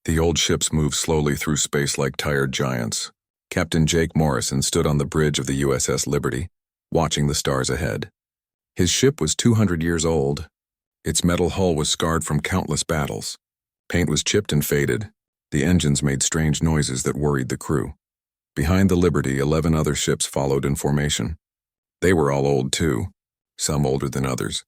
The old ships moved slowly through space like tired giants. Captain Jake Morrison stood on the bridge of the USS Liberty, watching the stars ahead. His ship was 200 years old. Its metal hull was scarred from countless battles. Paint was chipped and faded. The engines made strange noises that worried the crew. Behind the Liberty, 11 other ships followed in formation. They were all old too, some older than others.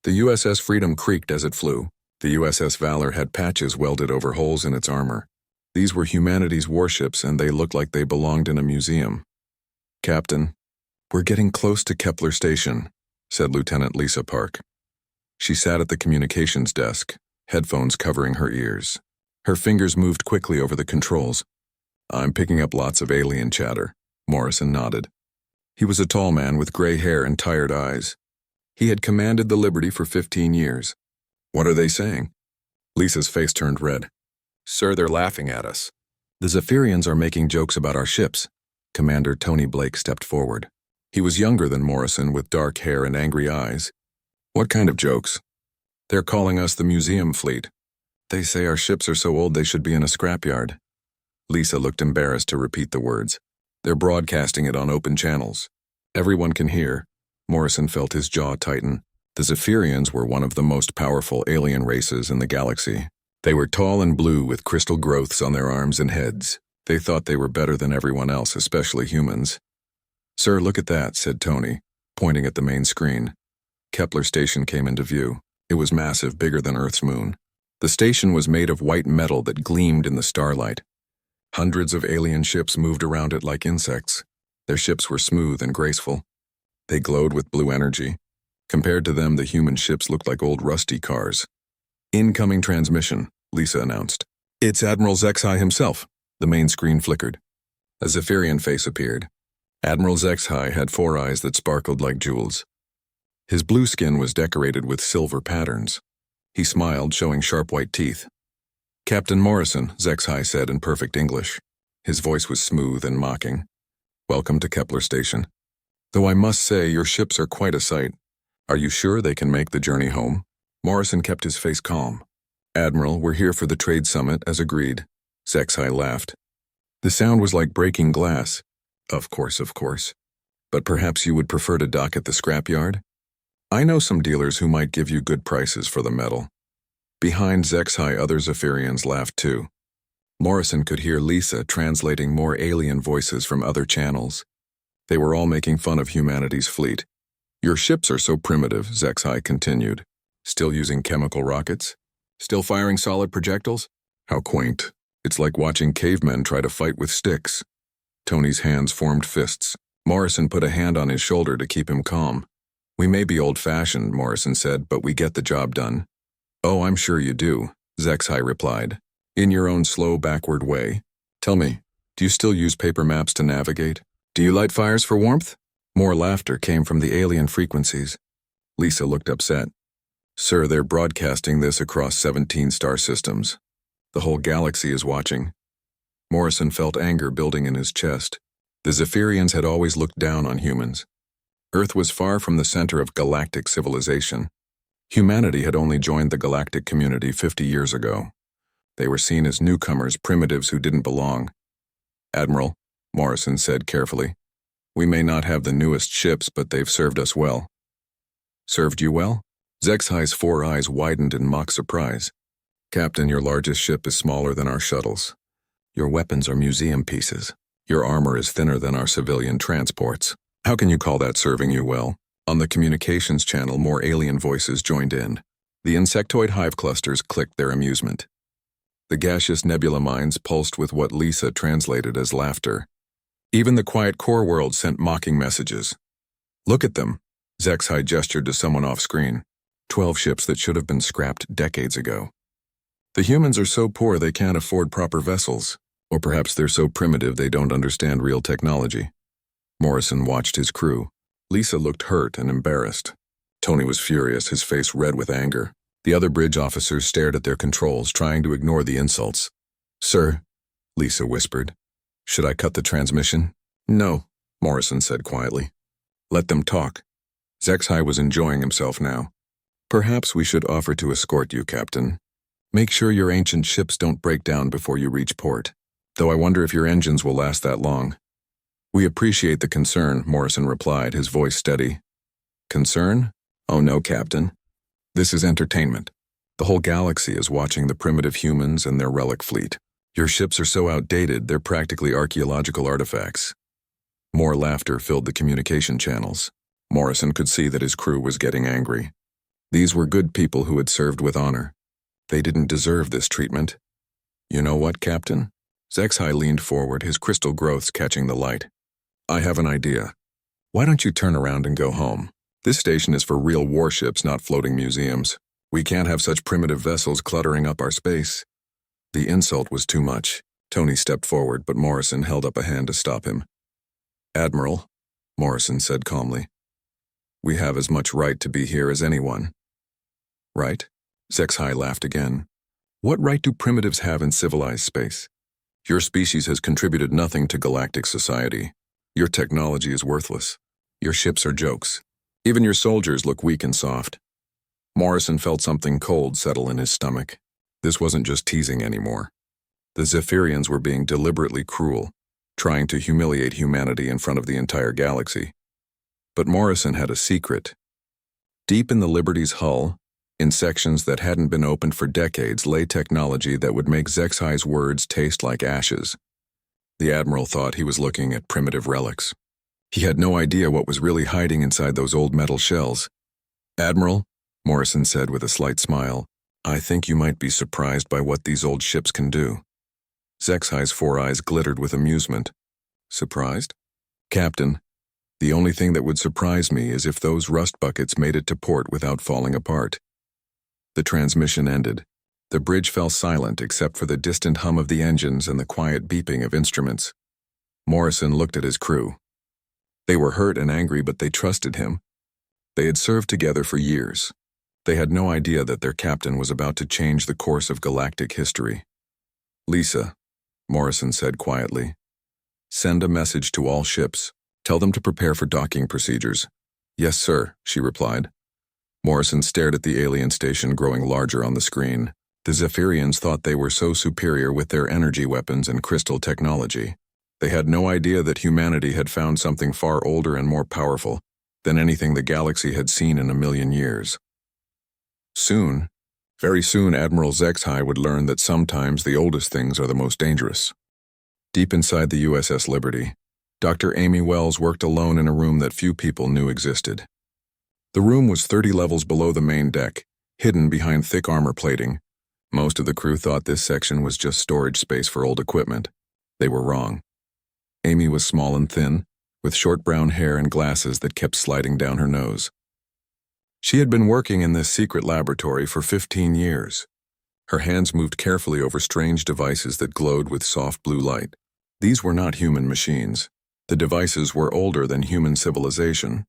The USS Freedom creaked as it flew. The USS Valor had patches welded over holes in its armor. These were humanity's warships, and they looked like they belonged in a museum. "Captain, we're getting close to Kepler Station," said Lieutenant Lisa Park. She sat at the communications desk, headphones covering her ears. Her fingers moved quickly over the controls. "I'm picking up lots of alien chatter," Morrison nodded. He was a tall man with gray hair and tired eyes. He had commanded the Liberty for 15 years. "What are they saying?" Lisa's face turned red. "Sir, they're laughing at us. The Zephyrians are making jokes about our ships." Commander Tony Blake stepped forward. He was younger than Morrison, with dark hair and angry eyes. "What kind of jokes?" "They're calling us the museum fleet. They say our ships are so old they should be in a scrapyard." Lisa looked embarrassed to repeat the words. "They're broadcasting it on open channels. Everyone can hear." Morrison felt his jaw tighten. The Zephyrians were one of the most powerful alien races in the galaxy. They were tall and blue with crystal growths on their arms and heads. They thought they were better than everyone else, especially humans. "Sir, look at that," said Tony, pointing at the main screen. Kepler Station came into view. It was massive, bigger than Earth's moon. The station was made of white metal that gleamed in the starlight. Hundreds of alien ships moved around it like insects. Their ships were smooth and graceful. They glowed with blue energy. Compared to them, the human ships looked like old rusty cars. "Incoming transmission," Lisa announced. "It's Admiral Zexhai himself." The main screen flickered. A Zephyrian face appeared. Admiral Zexhai had 4 eyes that sparkled like jewels. His blue skin was decorated with silver patterns. He smiled, showing sharp white teeth. "Captain Morrison," Zexhai said in perfect English. His voice was smooth and mocking. "Welcome to Kepler Station. Though I must say, your ships are quite a sight. Are you sure they can make the journey home?" Morrison kept his face calm. "Admiral, we're here for the trade summit, as agreed." Zexhai laughed. The sound was like breaking glass. Of course. But perhaps you would prefer to dock at the scrapyard? I know some dealers who might give you good prices for the metal." Behind Zexhai, other Zephyrians laughed too. Morrison could hear Lisa translating more alien voices from other channels. They were all making fun of humanity's fleet. "Your ships are so primitive," Zexhai continued. "Still using chemical rockets? Still firing solid projectiles? How quaint. It's like watching cavemen try to fight with sticks." Tony's hands formed fists. Morrison put a hand on his shoulder to keep him calm. "We may be old-fashioned," Morrison said, "but we get the job done." "Oh, I'm sure you do," Zexhai replied, "in your own slow, backward way. Tell me, do you still use paper maps to navigate? Do you light fires for warmth?" More laughter came from the alien frequencies. Lisa looked upset. "Sir, they're broadcasting this across 17 star systems. The whole galaxy is watching." Morrison felt anger building in his chest. The Zephyrians had always looked down on humans. Earth was far from the center of galactic civilization. Humanity had only joined the galactic community 50 years ago. They were seen as newcomers, primitives who didn't belong. "Admiral," Morrison said carefully, "we may not have the newest ships, but they've served us well." "Served you well?" Zexhai's 4 eyes widened in mock surprise. "Captain, your largest ship is smaller than our shuttles. Your weapons are museum pieces. Your armor is thinner than our civilian transports. How can you call that serving you well?" On the communications channel, more alien voices joined in. The insectoid hive clusters clicked their amusement. The gaseous nebula mines pulsed with what Lisa translated as laughter. Even the quiet core world sent mocking messages. "Look at them," Zexhai gestured to someone off-screen. 12 ships that should have been scrapped decades ago. "The humans are so poor they can't afford proper vessels. Or perhaps they're so primitive they don't understand real technology." Morrison watched his crew. Lisa looked hurt and embarrassed. Tony was furious, his face red with anger. The other bridge officers stared at their controls, trying to ignore the insults. "Sir," Lisa whispered, "should I cut the transmission?" "No," Morrison said quietly. "Let them talk." Zexhai was enjoying himself now. "Perhaps we should offer to escort you, Captain. Make sure your ancient ships don't break down before you reach port. Though I wonder if your engines will last that long. We appreciate the concern, Morrison replied, his voice steady. Concern? Oh no, Captain. This is entertainment. The whole galaxy is watching the primitive humans and their relic fleet. Your ships are so outdated, they're practically archaeological artifacts. More laughter filled the communication channels. Morrison could see that his crew was getting angry. These were good people who had served with honor. They didn't deserve this treatment. You know what, Captain? Zexhai leaned forward, his crystal growths catching the light. I have an idea. Why don't you turn around and go home? This station is for real warships, not floating museums. We can't have such primitive vessels cluttering up our space. The insult was too much. Tony stepped forward, but Morrison held up a hand to stop him. Admiral, Morrison said calmly, we have as much right to be here as anyone. Right? Zexhai laughed again. What right do primitives have in civilized space? Your species has contributed nothing to galactic society. Your technology is worthless. Your ships are jokes. Even your soldiers look weak and soft. Morrison felt something cold settle in his stomach. This wasn't just teasing anymore. The Zephyrians were being deliberately cruel, trying to humiliate humanity in front of the entire galaxy. But Morrison had a secret. Deep in the Liberty's hull, in sections that hadn't been opened for decades, lay technology that would make Zexhai's words taste like ashes. The Admiral thought he was looking at primitive relics. He had no idea what was really hiding inside those old metal shells. Admiral, Morrison said with a slight smile, I think you might be surprised by what these old ships can do. Zexhai's 4 eyes glittered with amusement. Surprised? Captain, the only thing that would surprise me is if those rust buckets made it to port without falling apart. The transmission ended. The bridge fell silent except for the distant hum of the engines and the quiet beeping of instruments. Morrison looked at his crew. They were hurt and angry, but they trusted him. They had served together for years. They had no idea that their captain was about to change the course of galactic history. Lisa, Morrison said quietly, send a message to all ships. Tell them to prepare for docking procedures. Yes, sir, she replied. Morrison stared at the alien station growing larger on the screen. The Zephyrians thought they were so superior with their energy weapons and crystal technology. They had no idea that humanity had found something far older and more powerful than anything the galaxy had seen in a million years. Soon, very soon, Admiral Zexhai would learn that sometimes the oldest things are the most dangerous. Deep inside the USS Liberty, Dr. Amy Wells worked alone in a room that few people knew existed. The room was 30 levels below the main deck, hidden behind thick armor plating. Most of the crew thought this section was just storage space for old equipment. They were wrong. Amy was small and thin, with short brown hair and glasses that kept sliding down her nose. She had been working in this secret laboratory for 15 years. Her hands moved carefully over strange devices that glowed with soft blue light. These were not human machines. The devices were older than human civilization.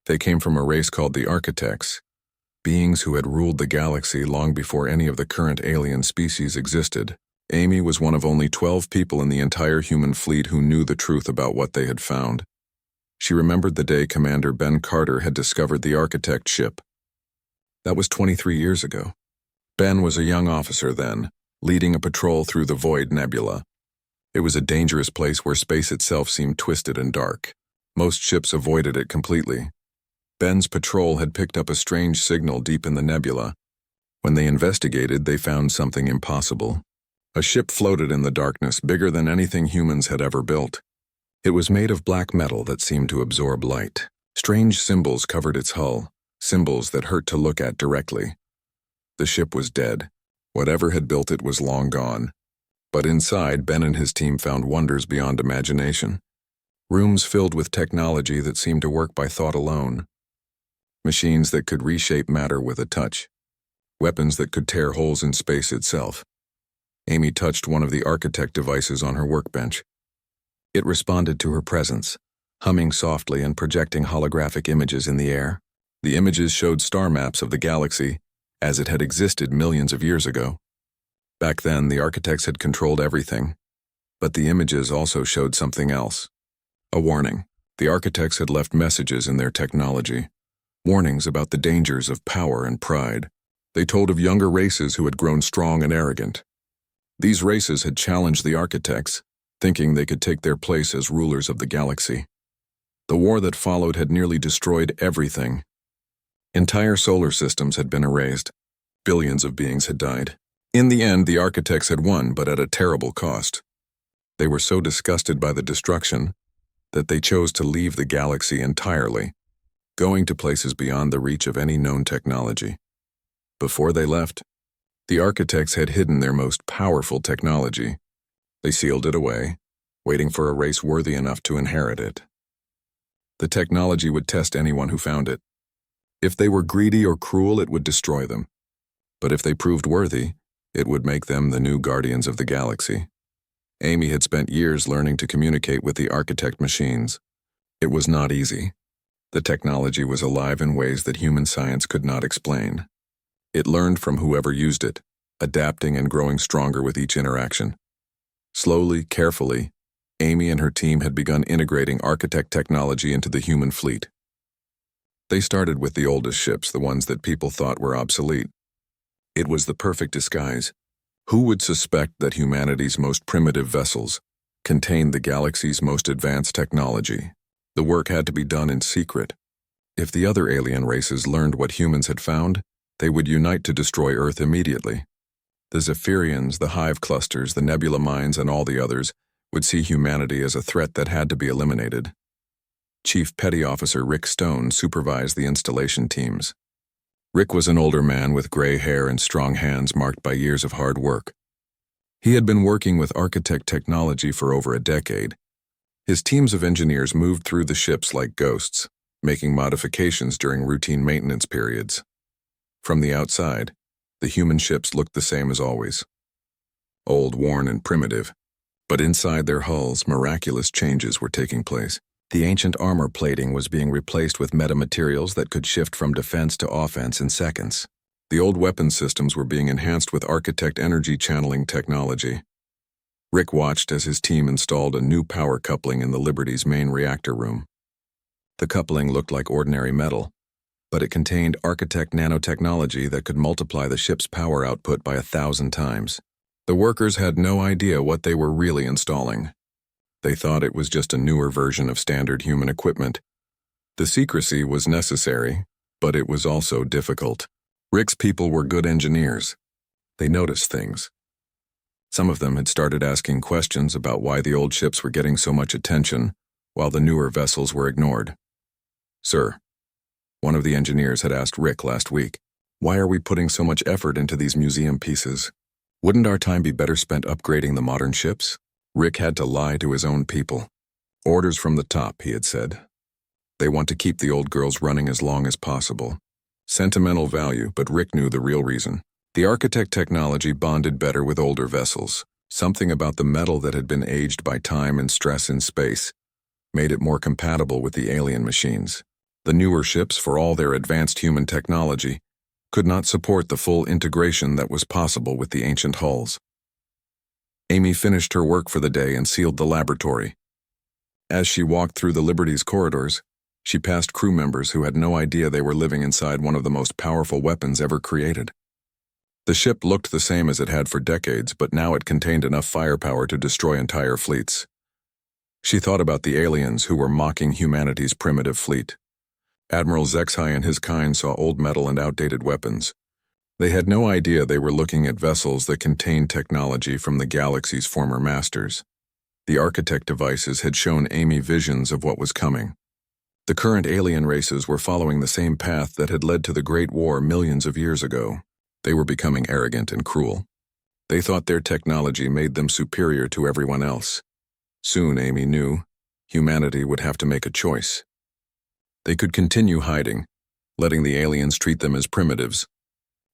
They came from a race called the Architects, beings who had ruled the galaxy long before any of the current alien species existed. Amy was one of only 12 people in the entire human fleet who knew the truth about what they had found. She remembered the day Commander Ben Carter had discovered the Architect ship. That was 23 years ago. Ben was a young officer then, leading a patrol through the Void Nebula. It was a dangerous place where space itself seemed twisted and dark. Most ships avoided it completely. Ben's patrol had picked up a strange signal deep in the nebula. When they investigated, they found something impossible. A ship floated in the darkness, bigger than anything humans had ever built. It was made of black metal that seemed to absorb light. Strange symbols covered its hull, symbols that hurt to look at directly. The ship was dead. Whatever had built it was long gone. But inside, Ben and his team found wonders beyond imagination. Rooms filled with technology that seemed to work by thought alone. Machines that could reshape matter with a touch. Weapons that could tear holes in space itself. Amy touched one of the Architect devices on her workbench. It responded to her presence, humming softly and projecting holographic images in the air. The images showed star maps of the galaxy, as it had existed millions of years ago. Back then, the Architects had controlled everything. But the images also showed something else. A warning. The Architects had left messages in their technology. Warnings about the dangers of power and pride. They told of younger races who had grown strong and arrogant. These races had challenged the architects, thinking they could take their place as rulers of the galaxy. The war that followed had nearly destroyed everything. Entire solar systems had been erased. Billions of beings had died. In the end, the architects had won, but at a terrible cost. They were so disgusted by the destruction that they chose to leave the galaxy entirely, going to places beyond the reach of any known technology. Before they left, the architects had hidden their most powerful technology. They sealed it away, waiting for a race worthy enough to inherit it. The technology would test anyone who found it. If they were greedy or cruel, it would destroy them. But if they proved worthy, it would make them the new guardians of the galaxy. Amy had spent years learning to communicate with the architect machines. It was not easy. The technology was alive in ways that human science could not explain. It learned from whoever used it, adapting and growing stronger with each interaction. Slowly, carefully, Amy and her team had begun integrating architect technology into the human fleet. They started with the oldest ships, the ones that people thought were obsolete. It was the perfect disguise. Who would suspect that humanity's most primitive vessels contained the galaxy's most advanced technology? The work had to be done in secret. If the other alien races learned what humans had found, they would unite to destroy Earth immediately. The Zephyrians, the Hive clusters, the Nebula mines, and all the others would see humanity as a threat that had to be eliminated. Chief Petty Officer Rick Stone supervised the installation teams. Rick was an older man with gray hair and strong hands marked by years of hard work. He had been working with architect technology for over a decade. His teams of engineers moved through the ships like ghosts, making modifications during routine maintenance periods. From the outside, the human ships looked the same as always. Old, worn, and primitive. But inside their hulls, miraculous changes were taking place. The ancient armor plating was being replaced with metamaterials that could shift from defense to offense in seconds. The old weapon systems were being enhanced with architect energy channeling technology. Rick watched as his team installed a new power coupling in the Liberty's main reactor room. The coupling looked like ordinary metal, but it contained architect nanotechnology that could multiply the ship's power output by 1,000 times. The workers had no idea what they were really installing. They thought it was just a newer version of standard human equipment. The secrecy was necessary, but it was also difficult. Rick's people were good engineers. They noticed things. Some of them had started asking questions about why the old ships were getting so much attention, while the newer vessels were ignored. "Sir," one of the engineers had asked Rick last week, "why are we putting so much effort into these museum pieces? Wouldn't our time be better spent upgrading the modern ships?" Rick had to lie to his own people. "Orders from the top," he had said. "They want to keep the old girls running as long as possible." Sentimental value, but Rick knew the real reason. The architect technology bonded better with older vessels. Something about the metal that had been aged by time and stress in space made it more compatible with the alien machines. The newer ships, for all their advanced human technology, could not support the full integration that was possible with the ancient hulls. Amy finished her work for the day and sealed the laboratory. As she walked through the Liberty's corridors, she passed crew members who had no idea they were living inside one of the most powerful weapons ever created. The ship looked the same as it had for decades, but now it contained enough firepower to destroy entire fleets. She thought about the aliens who were mocking humanity's primitive fleet. Admiral Zexhai and his kind saw old metal and outdated weapons. They had no idea they were looking at vessels that contained technology from the galaxy's former masters. The architect devices had shown Amy visions of what was coming. The current alien races were following the same path that had led to the Great War millions of years ago. They were becoming arrogant and cruel. They thought their technology made them superior to everyone else. Soon, Amy knew, humanity would have to make a choice. They could continue hiding, letting the aliens treat them as primitives,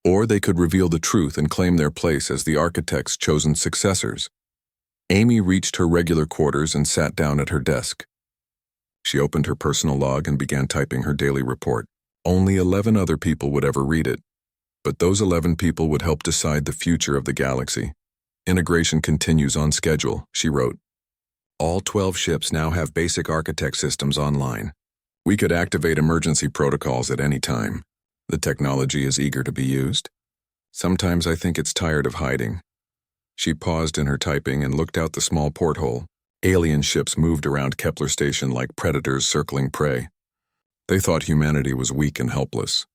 or they could reveal the truth and claim their place as the architect's chosen successors. Amy reached her regular quarters and sat down at her desk. She opened her personal log and began typing her daily report. Only 11 other people would ever read it, but those 11 people would help decide the future of the galaxy. "Integration continues on schedule," she wrote. "All 12 ships now have basic architect systems online. We could activate emergency protocols at any time. The technology is eager to be used. Sometimes I think it's tired of hiding. She paused in her typing and looked out the small porthole. Alien ships moved around Kepler Station like predators circling prey. They thought humanity was weak and helpless.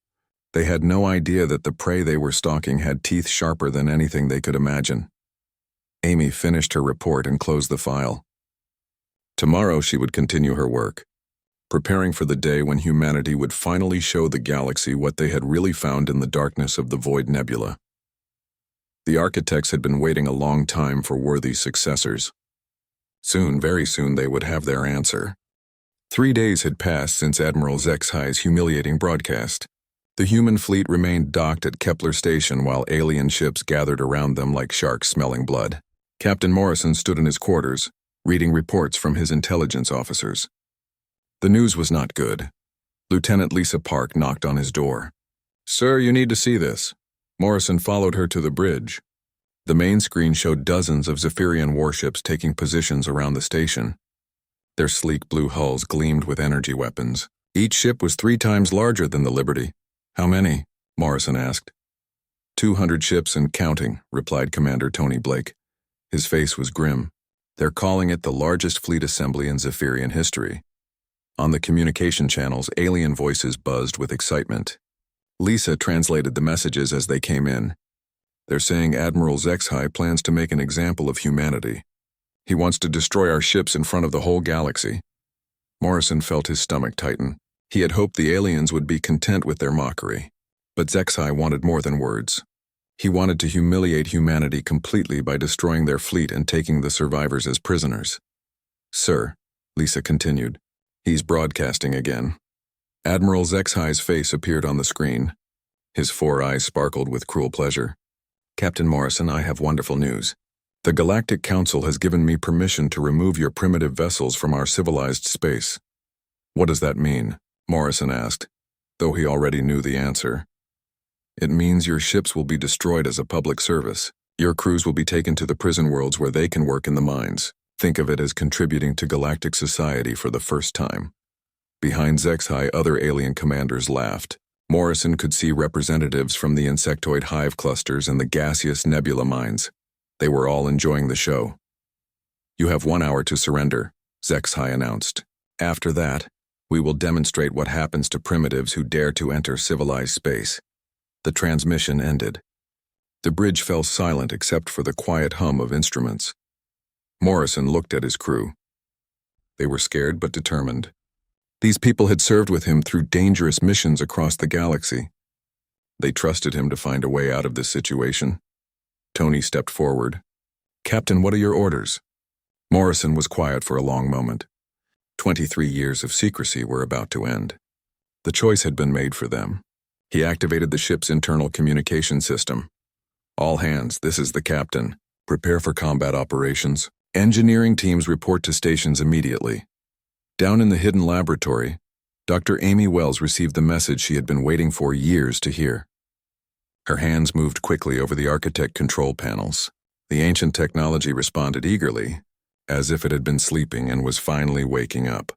They had no idea that the prey they were stalking had teeth sharper than anything they could imagine. Amy finished her report and closed the file. Tomorrow she would continue her work, preparing for the day when humanity would finally show the galaxy what they had really found in the darkness of the Void Nebula. The architects had been waiting a long time for worthy successors. Soon, very soon, they would have their answer. 3 days had passed since Admiral Zexhi's humiliating broadcast. The human fleet remained docked at Kepler Station while alien ships gathered around them like sharks smelling blood. Captain Morrison stood in his quarters, reading reports from his intelligence officers. The news was not good. Lieutenant Lisa Park knocked on his door. "Sir, you need to see this." Morrison followed her to the bridge. The main screen showed dozens of Zephyrian warships taking positions around the station. Their sleek blue hulls gleamed with energy weapons. Each ship was 3 times larger than the Liberty. "How many?" Morrison asked. 200 ships and counting, replied Commander Tony Blake. His face was grim. "They're calling it the largest fleet assembly in Zephyrian history." On the communication channels, alien voices buzzed with excitement. Lisa translated the messages as they came in. "They're saying Admiral Zexhi plans to make an example of humanity. He wants to destroy our ships in front of the whole galaxy." Morrison felt his stomach tighten. He had hoped the aliens would be content with their mockery. But Zexhi wanted more than words. He wanted to humiliate humanity completely by destroying their fleet and taking the survivors as prisoners. "Sir," Lisa continued, "he's broadcasting again." Admiral Zexhi's face appeared on the screen. His 4 eyes sparkled with cruel pleasure. "Captain Morrison, I have wonderful news. The Galactic Council has given me permission to remove your primitive vessels from our civilized space." "What does that mean?" Morrison asked, though he already knew the answer. "It means your ships will be destroyed as a public service. Your crews will be taken to the prison worlds where they can work in the mines. Think of it as contributing to galactic society for the first time." Behind Zexhi, other alien commanders laughed. Morrison could see representatives from the insectoid hive clusters and the gaseous nebula mines. They were all enjoying the show. "You have 1 hour to surrender," Zexhi announced. "After that, we will demonstrate what happens to primitives who dare to enter civilized space." The transmission ended. The bridge fell silent except for the quiet hum of instruments. Morrison looked at his crew. They were scared but determined. These people had served with him through dangerous missions across the galaxy. They trusted him to find a way out of this situation. Tony stepped forward. "Captain, what are your orders?" Morrison was quiet for a long moment. 23 years of secrecy were about to end. The choice had been made for them. He activated the ship's internal communication system. "All hands, this is the captain. Prepare for combat operations. Engineering teams report to stations immediately." Down in the hidden laboratory, Dr. Amy Wells received the message she had been waiting for years to hear. Her hands moved quickly over the architect control panels. The ancient technology responded eagerly, as if it had been sleeping and was finally waking up.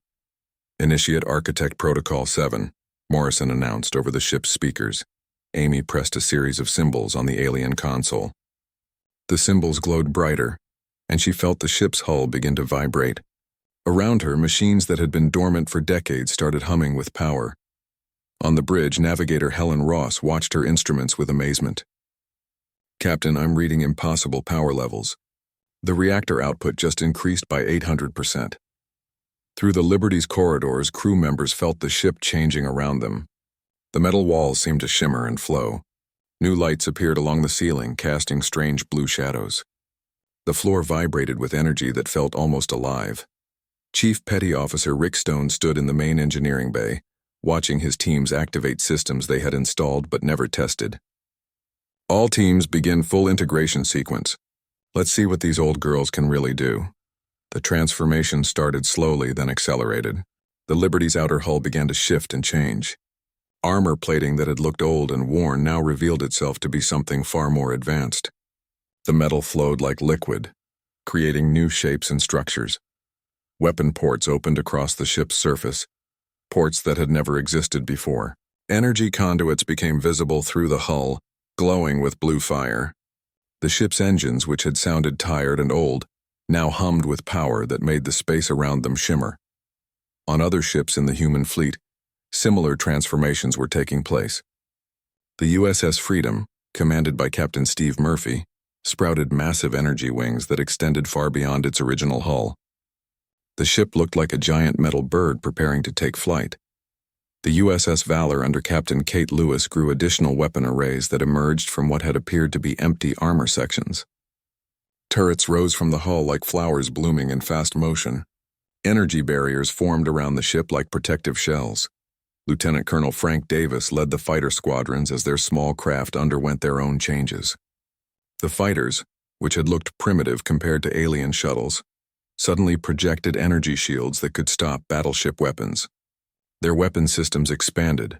"Initiate Architect Protocol 7, Morrison announced over the ship's speakers. Amy pressed a series of symbols on the alien console. The symbols glowed brighter, and she felt the ship's hull begin to vibrate. Around her, machines that had been dormant for decades started humming with power. On the bridge, navigator Helen Ross watched her instruments with amazement. "Captain, I'm reading impossible power levels. The reactor output just increased by 800%. Through the Liberty's corridors, crew members felt the ship changing around them. The metal walls seemed to shimmer and flow. New lights appeared along the ceiling, casting strange blue shadows. The floor vibrated with energy that felt almost alive. Chief Petty Officer Rick Stone stood in the main engineering bay, watching his teams activate systems they had installed but never tested. "All teams begin full integration sequence. Let's see what these old girls can really do." The transformation started slowly, then accelerated. The Liberty's outer hull began to shift and change. Armor plating that had looked old and worn now revealed itself to be something far more advanced. The metal flowed like liquid, creating new shapes and structures. Weapon ports opened across the ship's surface, ports that had never existed before. Energy conduits became visible through the hull, glowing with blue fire. The ship's engines, which had sounded tired and old, now hummed with power that made the space around them shimmer. On other ships in the human fleet, similar transformations were taking place. The USS Freedom, commanded by Captain Steve Murphy, sprouted massive energy wings that extended far beyond its original hull. The ship looked like a giant metal bird preparing to take flight. The USS Valor under Captain Kate Lewis grew additional weapon arrays that emerged from what had appeared to be empty armor sections. Turrets rose from the hull like flowers blooming in fast motion. Energy barriers formed around the ship like protective shells. Lieutenant Colonel Frank Davis led the fighter squadrons as their small craft underwent their own changes. The fighters, which had looked primitive compared to alien shuttles, suddenly projected energy shields that could stop battleship weapons. Their weapon systems expanded,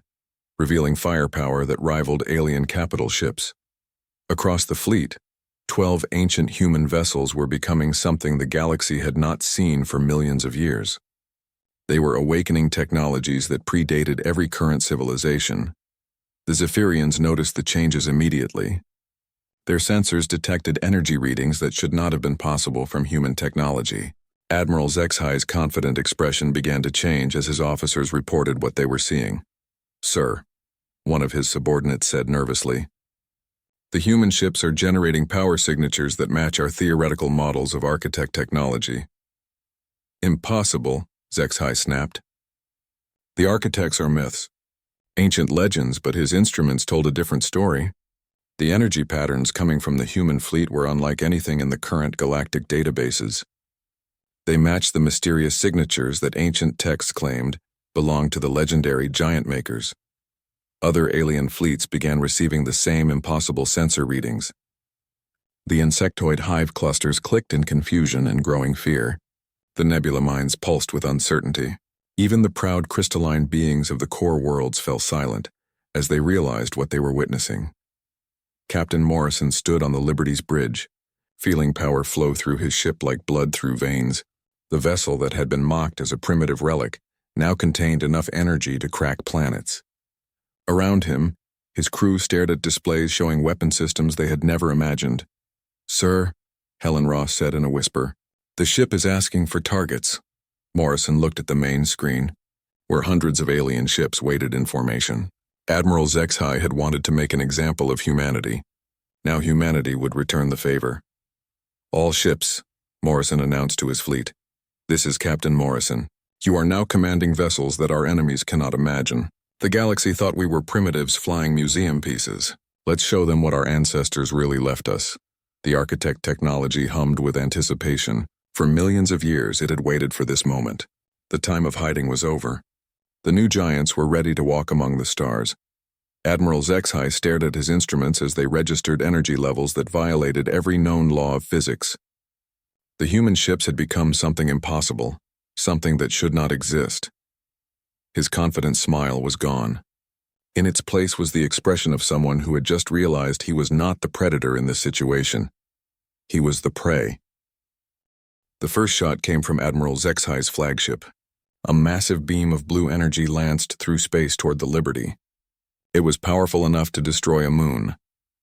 revealing firepower that rivaled alien capital ships. Across the fleet, 12 ancient human vessels were becoming something the galaxy had not seen for millions of years. They were awakening technologies that predated every current civilization. The Zephyrians noticed the changes immediately. Their sensors detected energy readings that should not have been possible from human technology. Admiral Zexhi's confident expression began to change as his officers reported what they were seeing. "Sir," one of his subordinates said nervously, "the human ships are generating power signatures that match our theoretical models of architect technology." "Impossible," Zexhi snapped. "The architects are myths, ancient legends, but his instruments told a different story. The energy patterns coming from the human fleet were unlike anything in the current galactic databases. They matched the mysterious signatures that ancient texts claimed belonged to the legendary giant makers. Other alien fleets began receiving the same impossible sensor readings." The insectoid hive clusters clicked in confusion and growing fear. The nebula minds pulsed with uncertainty. Even the proud crystalline beings of the core worlds fell silent as they realized what they were witnessing. Captain Morrison stood on the Liberty's bridge, feeling power flow through his ship like blood through veins. The vessel that had been mocked as a primitive relic now contained enough energy to crack planets. Around him, his crew stared at displays showing weapon systems they had never imagined. "Sir," Helen Ross said in a whisper, "the ship is asking for targets." Morrison looked at the main screen, where hundreds of alien ships waited in formation. Admiral Zexhi had wanted to make an example of humanity. Now humanity would return the favor. "All ships," Morrison announced to his fleet. "This is Captain Morrison. You are now commanding vessels that our enemies cannot imagine. The galaxy thought we were primitives flying museum pieces. Let's show them what our ancestors really left us." The architect technology hummed with anticipation. For millions of years it had waited for this moment. The time of hiding was over. The new giants were ready to walk among the stars. Admiral Zexhi stared at his instruments as they registered energy levels that violated every known law of physics. The human ships had become something impossible, something that should not exist. His confident smile was gone. In its place was the expression of someone who had just realized he was not the predator in this situation. He was the prey. The first shot came from Admiral Zexhi's flagship. A massive beam of blue energy lanced through space toward the Liberty. It was powerful enough to destroy a moon,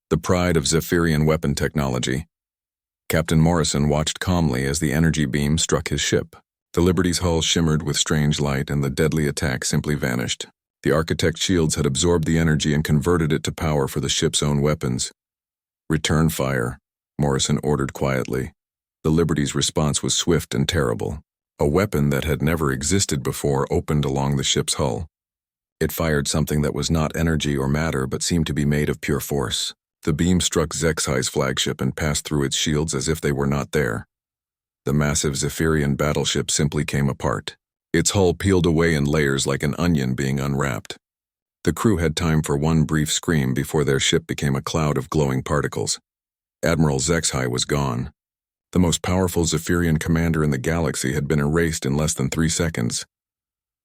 the pride of Zephyrian weapon technology. Captain Morrison watched calmly as the energy beam struck his ship. The Liberty's hull shimmered with strange light and the deadly attack simply vanished. The architect shields had absorbed the energy and converted it to power for the ship's own weapons. "Return fire," Morrison ordered quietly. The Liberty's response was swift and terrible. A weapon that had never existed before opened along the ship's hull. It fired something that was not energy or matter but seemed to be made of pure force. The beam struck Zexhi's flagship and passed through its shields as if they were not there. The massive Zephyrian battleship simply came apart. Its hull peeled away in layers like an onion being unwrapped. The crew had time for one brief scream before their ship became a cloud of glowing particles. Admiral Zexhi was gone. The most powerful Zephyrian commander in the galaxy had been erased in less than 3 seconds.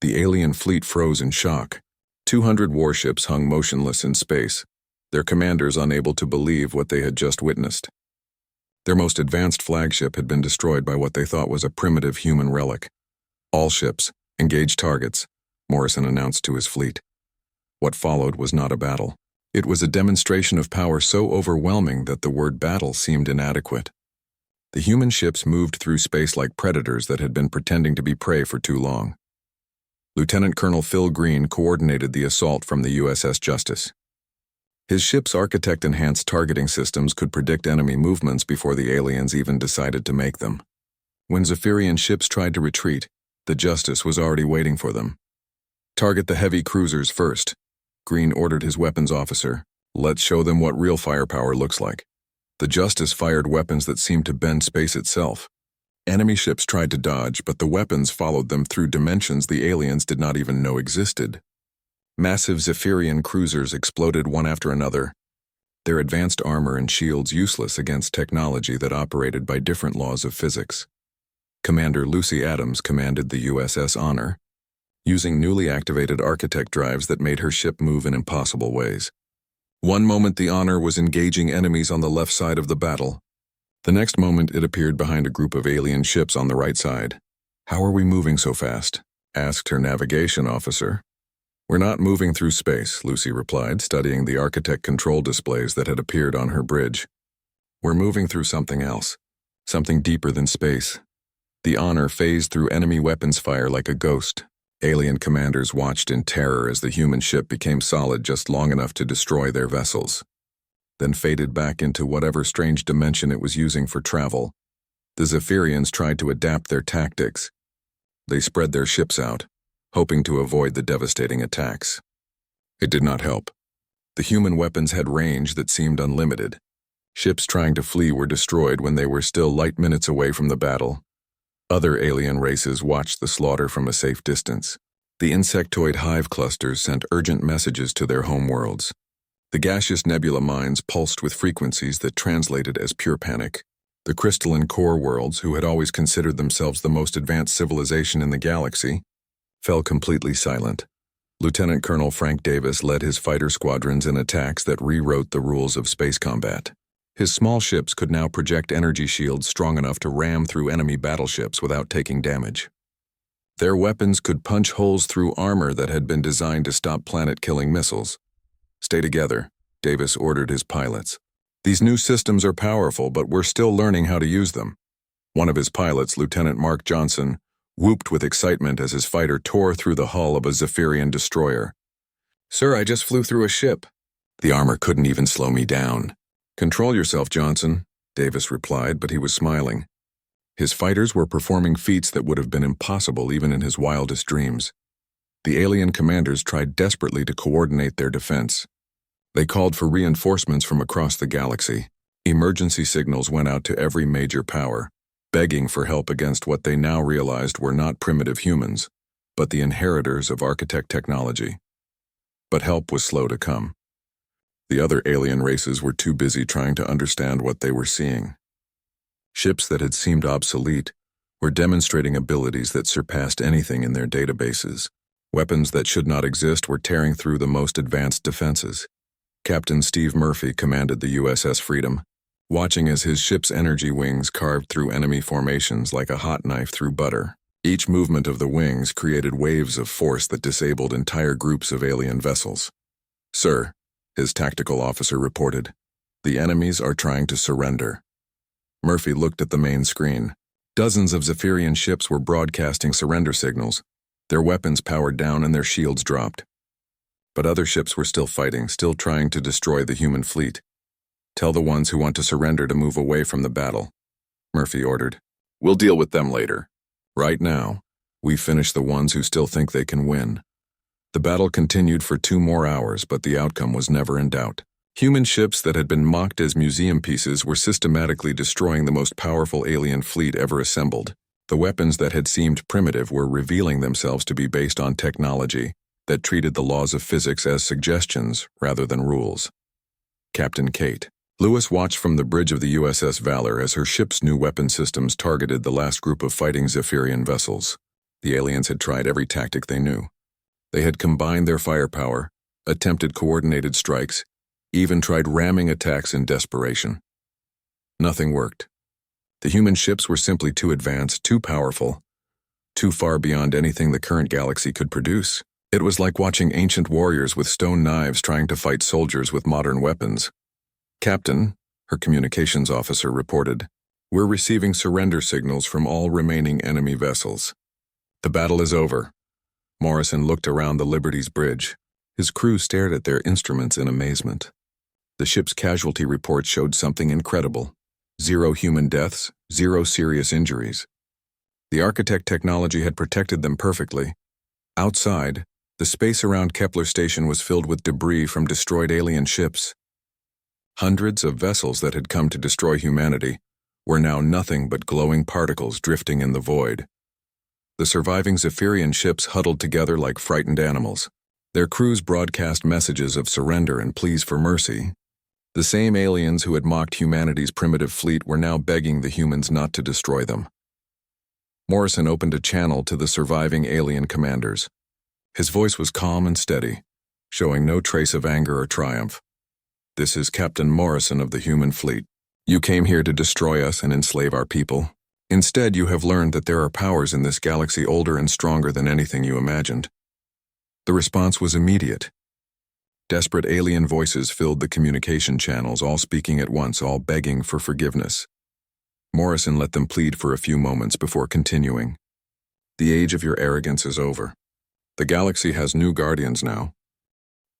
The alien fleet froze in shock. 200 warships hung motionless in space, their commanders unable to believe what they had just witnessed. Their most advanced flagship had been destroyed by what they thought was a primitive human relic. "All ships, engage targets," Morrison announced to his fleet. What followed was not a battle. It was a demonstration of power so overwhelming that the word battle seemed inadequate. The human ships moved through space like predators that had been pretending to be prey for too long. Lieutenant Colonel Phil Green coordinated the assault from the USS Justice. His ship's architect-enhanced targeting systems could predict enemy movements before the aliens even decided to make them. When Zephyrian ships tried to retreat, the Justice was already waiting for them. "Target the heavy cruisers first," Green ordered his weapons officer. "Let's show them what real firepower looks like." The Justice fired weapons that seemed to bend space itself. Enemy ships tried to dodge, but the weapons followed them through dimensions the aliens did not even know existed. Massive Zephyrian cruisers exploded one after another, their advanced armor and shields useless against technology that operated by different laws of physics. Commander Lucy Adams commanded the USS Honor, using newly activated architect drives that made her ship move in impossible ways. One moment the Honor was engaging enemies on the left side of the battle. The next moment it appeared behind a group of alien ships on the right side. "How are we moving so fast?" asked her navigation officer. "We're not moving through space," Lucy replied, studying the architect control displays that had appeared on her bridge. "We're moving through something else, something deeper than space." The Honor phased through enemy weapons fire like a ghost. Alien commanders watched in terror as the human ship became solid just long enough to destroy their vessels, then faded back into whatever strange dimension it was using for travel. The Zephyrians tried to adapt their tactics. They spread their ships out, hoping to avoid the devastating attacks. It did not help. The human weapons had range that seemed unlimited. Ships trying to flee were destroyed when they were still light minutes away from the battle. Other alien races watched the slaughter from a safe distance. The insectoid hive clusters sent urgent messages to their homeworlds. The gaseous nebula mines pulsed with frequencies that translated as pure panic. The crystalline core worlds, who had always considered themselves the most advanced civilization in the galaxy, fell completely silent. Lieutenant Colonel Frank Davis led his fighter squadrons in attacks that rewrote the rules of space combat. His small ships could now project energy shields strong enough to ram through enemy battleships without taking damage. Their weapons could punch holes through armor that had been designed to stop planet-killing missiles. "Stay together," Davis ordered his pilots. "These new systems are powerful, but we're still learning how to use them." One of his pilots, Lieutenant Mark Johnson, whooped with excitement as his fighter tore through the hull of a Zephyrian destroyer. "Sir, I just flew through a ship." "The armor couldn't even slow me down." "Control yourself, Johnson," Davis replied, but he was smiling. His fighters were performing feats that would have been impossible even in his wildest dreams. The alien commanders tried desperately to coordinate their defense. They called for reinforcements from across the galaxy. Emergency signals went out to every major power, begging for help against what they now realized were not primitive humans, but the inheritors of architect technology. But help was slow to come. The other alien races were too busy trying to understand what they were seeing. Ships that had seemed obsolete were demonstrating abilities that surpassed anything in their databases. Weapons that should not exist were tearing through the most advanced defenses. Captain Steve Murphy commanded the USS Freedom, watching as his ship's energy wings carved through enemy formations like a hot knife through butter. Each movement of the wings created waves of force that disabled entire groups of alien vessels. "Sir," his tactical officer reported, "the enemies are trying to surrender." Murphy looked at the main screen. Dozens of Zephyrian ships were broadcasting surrender signals, their weapons powered down and their shields dropped. But other ships were still fighting, still trying to destroy the human fleet. "Tell the ones who want to surrender to move away from the battle," Murphy ordered. "We'll deal with them later. Right now, we finish the ones who still think they can win." The battle continued for 2 more hours, but the outcome was never in doubt. Human ships that had been mocked as museum pieces were systematically destroying the most powerful alien fleet ever assembled. The weapons that had seemed primitive were revealing themselves to be based on technology that treated the laws of physics as suggestions rather than rules. Captain Kate Lewis watched from the bridge of the USS Valor as her ship's new weapon systems targeted the last group of fighting Zephyrian vessels. The aliens had tried every tactic they knew. They had combined their firepower, attempted coordinated strikes, even tried ramming attacks in desperation. Nothing worked. The human ships were simply too advanced, too powerful, too far beyond anything the current galaxy could produce. It was like watching ancient warriors with stone knives trying to fight soldiers with modern weapons. "Captain," her communications officer reported, "we're receiving surrender signals from all remaining enemy vessels. The battle is over." Morrison looked around the Liberty's bridge. His crew stared at their instruments in amazement. The ship's casualty report showed something incredible. 0 human deaths, 0 serious injuries. The architect technology had protected them perfectly. Outside, the space around Kepler Station was filled with debris from destroyed alien ships. Hundreds of vessels that had come to destroy humanity were now nothing but glowing particles drifting in the void. The surviving Zephyrian ships huddled together like frightened animals. Their crews broadcast messages of surrender and pleas for mercy. The same aliens who had mocked humanity's primitive fleet were now begging the humans not to destroy them. Morrison opened a channel to the surviving alien commanders. His voice was calm and steady, showing no trace of anger or triumph. "This is Captain Morrison of the human fleet. You came here to destroy us and enslave our people. Instead, you have learned that there are powers in this galaxy older and stronger than anything you imagined." The response was immediate. Desperate alien voices filled the communication channels, all speaking at once, all begging for forgiveness. Morrison let them plead for a few moments before continuing. "The age of your arrogance is over. The galaxy has new guardians now.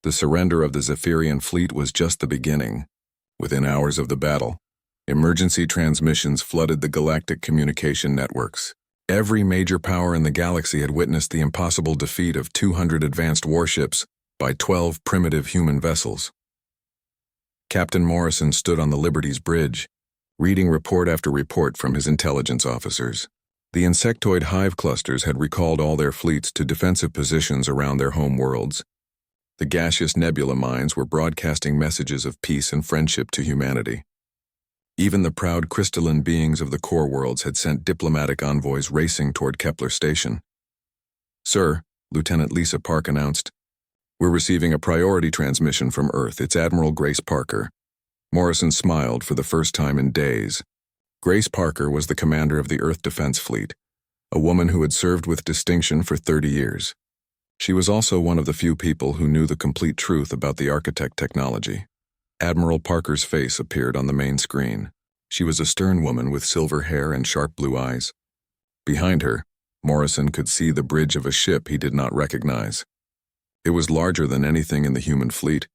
The surrender of the Zephyrian fleet was just the beginning. Within hours of the battle, emergency transmissions flooded the galactic communication networks. Every major power in the galaxy had witnessed the impossible defeat of 200 advanced warships by 12 primitive human vessels. Captain Morrison stood on the Liberty's bridge, reading report after report from his intelligence officers. The insectoid hive clusters had recalled all their fleets to defensive positions around their home worlds. The gaseous nebula mines were broadcasting messages of peace and friendship to humanity. Even the proud crystalline beings of the core worlds had sent diplomatic envoys racing toward Kepler Station. "Sir," Lieutenant Lisa Park announced, "we're receiving a priority transmission from Earth. It's Admiral Grace Parker." Morrison smiled for the first time in days. Grace Parker was the commander of the Earth Defense Fleet, a woman who had served with distinction for 30 years. She was also one of the few people who knew the complete truth about the architect technology. Admiral Parker's face appeared on the main screen. She was a stern woman with silver hair and sharp blue eyes. Behind her, Morrison could see the bridge of a ship he did not recognize. It was larger than anything in the human fleet,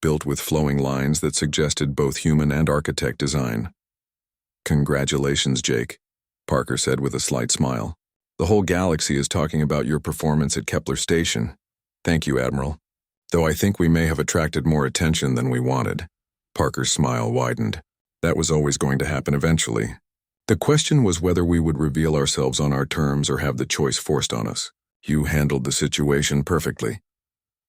built with flowing lines that suggested both human and architect design. "Congratulations, Jake," Parker said with a slight smile. "The whole galaxy is talking about your performance at Kepler Station. Thank you, Admiral. Though I think we may have attracted more attention than we wanted." Parker's smile widened. That was always going to happen eventually. The question was whether we would reveal ourselves on our terms or have the choice forced on us. You handled the situation perfectly.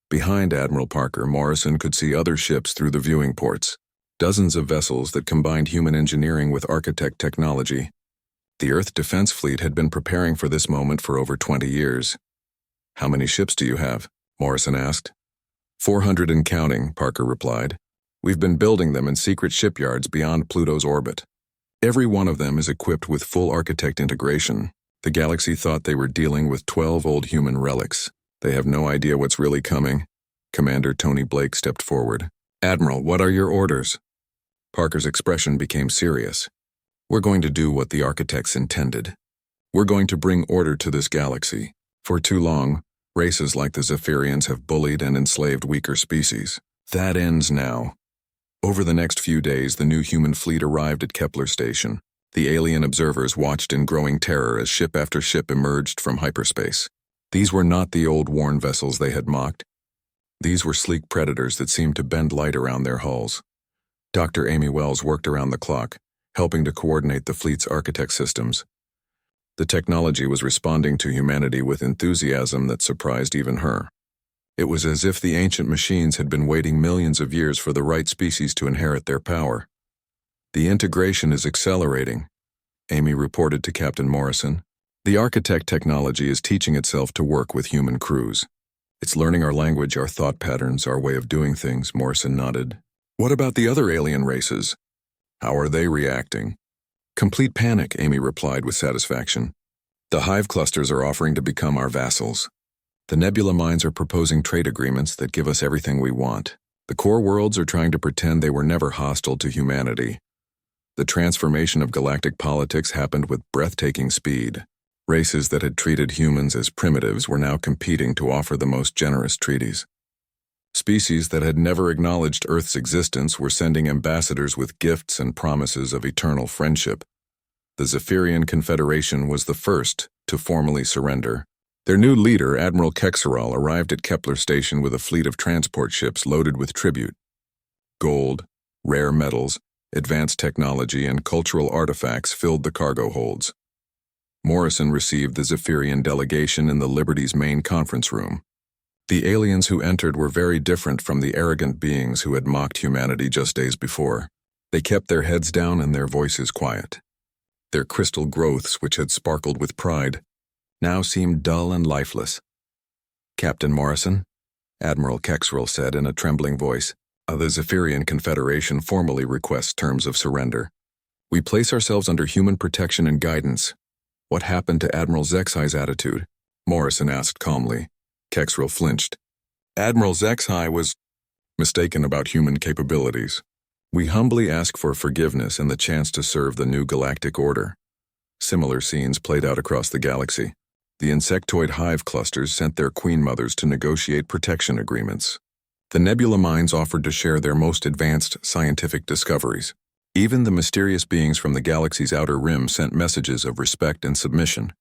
Behind Admiral Parker, Morrison could see other ships through the viewing ports. Dozens of vessels that combined human engineering with architect technology. The Earth Defense Fleet had been preparing for this moment for over 20 years. "How many ships do you have?" Morrison asked. 400 and counting, Parker replied. "We've been building them in secret shipyards beyond Pluto's orbit. Every one of them is equipped with full architect integration. The galaxy thought they were dealing with 12 old human relics. They have no idea what's really coming." Commander Tony Blake stepped forward. "Admiral, what are your orders?" Parker's expression became serious. "We're going to do what the architects intended. We're going to bring order to this galaxy. For too long, races like the Zephyrians have bullied and enslaved weaker species. That ends now." Over the next few days, the new human fleet arrived at Kepler Station. The alien observers watched in growing terror as ship after ship emerged from hyperspace. These were not the old worn vessels they had mocked. These were sleek predators that seemed to bend light around their hulls. Dr. Amy Wells worked around the clock, helping to coordinate the fleet's architect systems. The technology was responding to humanity with enthusiasm that surprised even her. It was as if the ancient machines had been waiting millions of years for the right species to inherit their power. "The integration is accelerating," Amy reported to Captain Morrison. "The architect technology is teaching itself to work with human crews. It's learning our language, our thought patterns, our way of doing things," Morrison nodded. "What about the other alien races? How are they reacting?" "Complete panic," Amy replied with satisfaction. "The hive clusters are offering to become our vassals. The Nebula Minds are proposing trade agreements that give us everything we want. The core worlds are trying to pretend they were never hostile to humanity. The transformation of galactic politics happened with breathtaking speed. Races that had treated humans as primitives were now competing to offer the most generous treaties. Species that had never acknowledged Earth's existence were sending ambassadors with gifts and promises of eternal friendship. The Zephyrian Confederation was the first to formally surrender. Their new leader, Admiral Kexeral, arrived at Kepler Station with a fleet of transport ships loaded with tribute. Gold, rare metals, advanced technology, and cultural artifacts filled the cargo holds. Morrison received the Zephyrian delegation in the Liberty's main conference room. The aliens who entered were very different from the arrogant beings who had mocked humanity just days before. They kept their heads down and their voices quiet. Their crystal growths, which had sparkled with pride, now seemed dull and lifeless. "Captain Morrison," Admiral Kexeral said in a trembling voice, "the Zephyrian Confederation formally requests terms of surrender. We place ourselves under human protection and guidance." "What happened to Admiral Zexai's attitude?" Morrison asked calmly. Kexeral flinched. "Admiral Zexai was mistaken about human capabilities. We humbly ask for forgiveness and the chance to serve the new galactic order." Similar scenes played out across the galaxy. The insectoid hive clusters sent their queen mothers to negotiate protection agreements. The Nebula Minds offered to share their most advanced scientific discoveries. Even the mysterious beings from the galaxy's outer rim sent messages of respect and submission.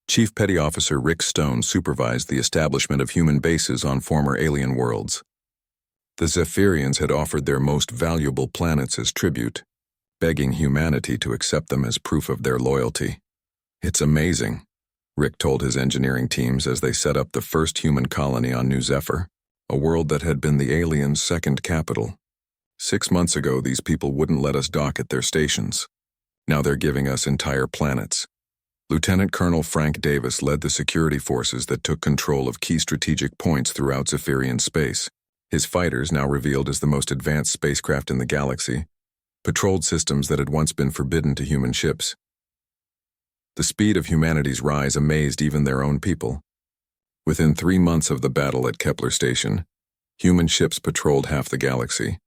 Chief Petty Officer Rick Stone supervised the establishment of human bases on former alien worlds. The Zephyrians had offered their most valuable planets as tribute, begging humanity to accept them as proof of their loyalty. "It's amazing," Rick told his engineering teams as they set up the first human colony on New Zephyr, a world that had been the aliens' second capital. 6 months ago, these people wouldn't let us dock at their stations. Now they're giving us entire planets. Lieutenant Colonel Frank Davis led the security forces that took control of key strategic points throughout Zephyrian space. His fighters, now revealed as the most advanced spacecraft in the galaxy, patrolled systems that had once been forbidden to human ships. The speed of humanity's rise amazed even their own people. Within 3 months of the battle at Kepler Station, human ships patrolled half the galaxy.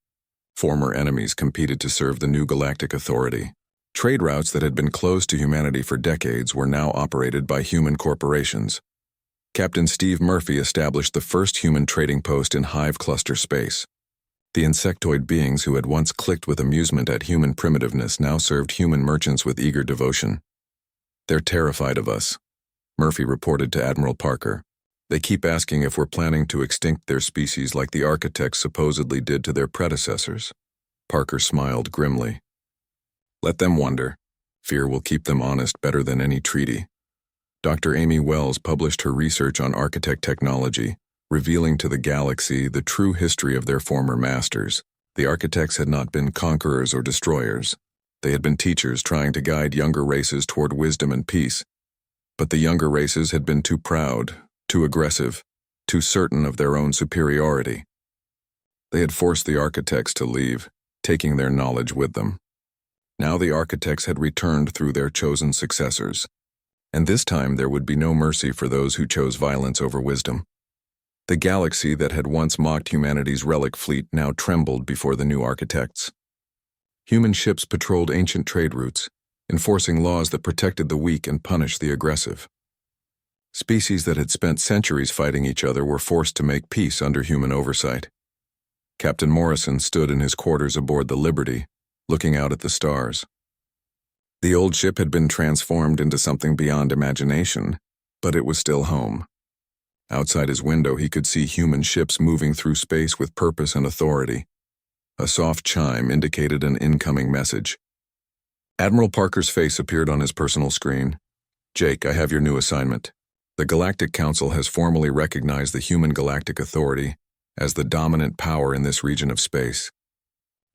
Former enemies competed to serve the new galactic authority. Trade routes that had been closed to humanity for decades were now operated by human corporations. Captain Steve Murphy established the first human trading post in hive cluster space. The insectoid beings who had once clicked with amusement at human primitiveness now served human merchants with eager devotion. "They're terrified of us," Murphy reported to Admiral Parker. "They keep asking if we're planning to extinct their species like the architects supposedly did to their predecessors." Parker smiled grimly. "Let them wonder. Fear will keep them honest better than any treaty." Dr. Amy Wells published her research on architect technology, revealing to the galaxy the true history of their former masters. The architects had not been conquerors or destroyers. They had been teachers trying to guide younger races toward wisdom and peace. But the younger races had been too proud, too aggressive, too certain of their own superiority. They had forced the architects to leave, taking their knowledge with them. Now the architects had returned through their chosen successors, and this time there would be no mercy for those who chose violence over wisdom. The galaxy that had once mocked humanity's relic fleet now trembled before the new architects. Human ships patrolled ancient trade routes, enforcing laws that protected the weak and punished the aggressive. Species that had spent centuries fighting each other were forced to make peace under human oversight. Captain Morrison stood in his quarters aboard the Liberty, looking out at the stars. The old ship had been transformed into something beyond imagination, but it was still home. Outside his window, he could see human ships moving through space with purpose and authority. A soft chime indicated an incoming message. Admiral Parker's face appeared on his personal screen. "Jake, I have your new assignment. The Galactic Council has formally recognized the Human Galactic Authority as the dominant power in this region of space.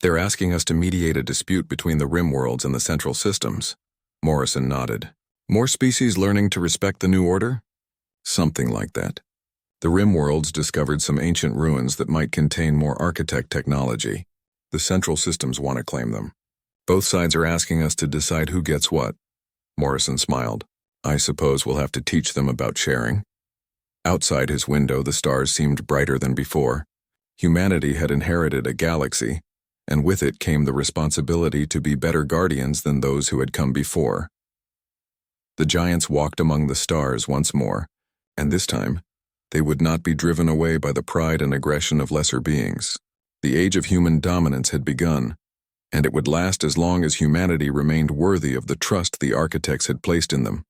They're asking us to mediate a dispute between the rim worlds and the central systems." Morrison nodded. "More species learning to respect the new order?" "Something like that. The rim worlds discovered some ancient ruins that might contain more architect technology. The central systems want to claim them. Both sides are asking us to decide who gets what." Morrison smiled. "I suppose we'll have to teach them about sharing." Outside his window, the stars seemed brighter than before. Humanity had inherited a galaxy, and with it came the responsibility to be better guardians than those who had come before. The giants walked among the stars once more, and this time, they would not be driven away by the pride and aggression of lesser beings. The age of human dominance had begun, and it would last as long as humanity remained worthy of the trust the architects had placed in them.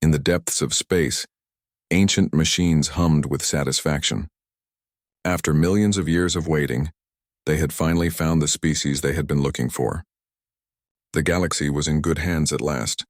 In the depths of space, ancient machines hummed with satisfaction. After millions of years of waiting, they had finally found the species they had been looking for. The galaxy was in good hands at last.